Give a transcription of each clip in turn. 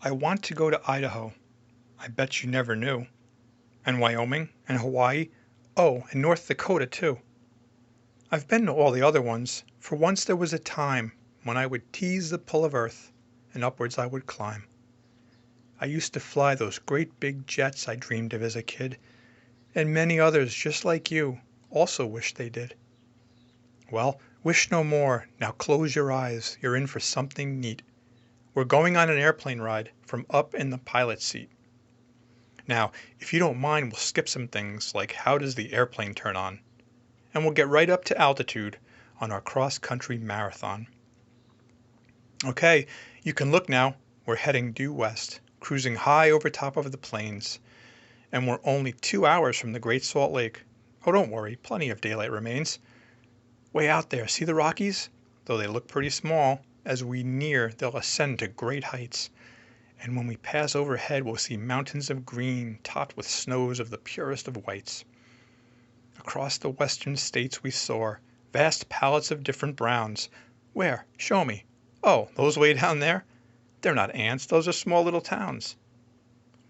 I want to go to Idaho. I bet you never knew. And Wyoming and Hawaii. Oh, and North Dakota, too. I've been to all the other ones, for once there was a time when I would tease the pull of earth, and upwards I would climb. I used to fly those great big jets I dreamed of as a kid, and many others just like you also wish they did. Well, wish no more. Now close your eyes. You're in for something neat. We're going on an airplane ride from up in the pilot's seat. Now, if you don't mind, we'll skip some things like how does the airplane turn on? And we'll get right up to altitude on our cross-country marathon. Okay, you can look now. We're heading due west, cruising high over top of the plains. And we're only 2 hours from the Great Salt Lake. Oh, don't worry, plenty of daylight remains. Way out there, see the Rockies? Though they look pretty small, as we near, they'll ascend to great heights. And when we pass overhead, we'll see mountains of green topped with snows of the purest of whites. Across the western states we soar, vast palettes of different browns. Where? Show me. Oh, those way down there? They're not ants, those are small little towns.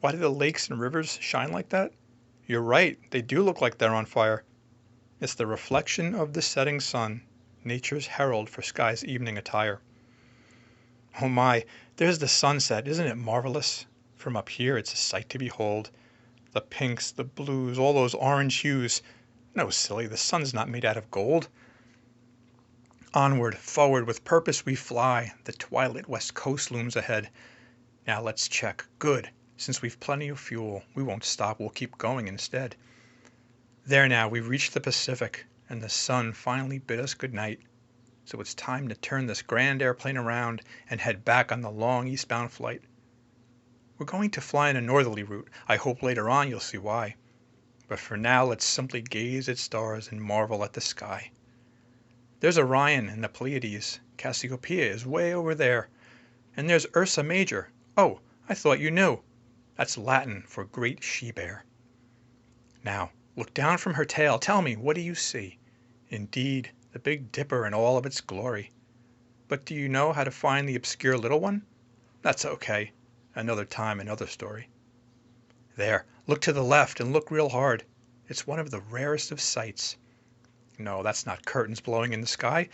Why do the lakes and rivers shine like that? You're right, they do look like they're on fire. It's the reflection of the setting sun, nature's herald for sky's evening attire. Oh my, there's the sunset, isn't it marvelous? From up here it's a sight to behold. The pinks, the blues, all those orange hues. No, silly, the sun's not made out of gold. Onward, forward, with purpose we fly. The twilight west coast looms ahead. Now let's check. Good. Since we've plenty of fuel, we won't stop, we'll keep going instead. There now, we've reached the Pacific, and the sun finally bid us good night. So it's time to turn this grand airplane around and head back on the long eastbound flight. We're going to fly in a northerly route. I hope later on you'll see why. But for now, let's simply gaze at stars and marvel at the sky. There's Orion and the Pleiades. Cassiopeia is way over there. And there's Ursa Major. Oh, I thought you knew. That's Latin for great she-bear. Now, look down from her tail. Tell me, what do you see? Indeed, the Big Dipper in all of its glory. But do you know how to find the obscure little one? That's okay. Another time, another story. There, look to the left and look real hard. It's one of the rarest of sights. No, that's not curtains blowing in the sky.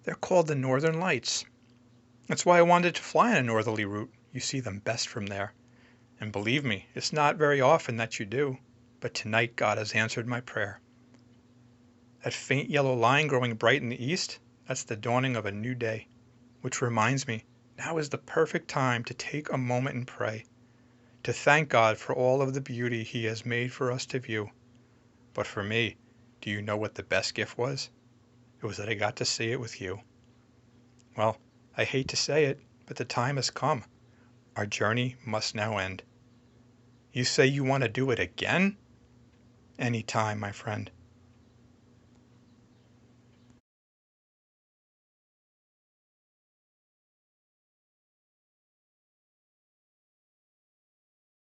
They're called the Northern Lights. That's why I wanted to fly on a northerly route. You see them best from there. And believe me, it's not very often that you do. But tonight God has answered my prayer. That faint yellow line growing bright in the east, that's the dawning of a new day. Which reminds me, now is the perfect time to take a moment and pray. To thank God for all of the beauty He has made for us to view. But for me, do you know what the best gift was? It was that I got to see it with you. Well, I hate to say it, but the time has come. Our journey must now end. You say you want to do it again? Any time, my friend.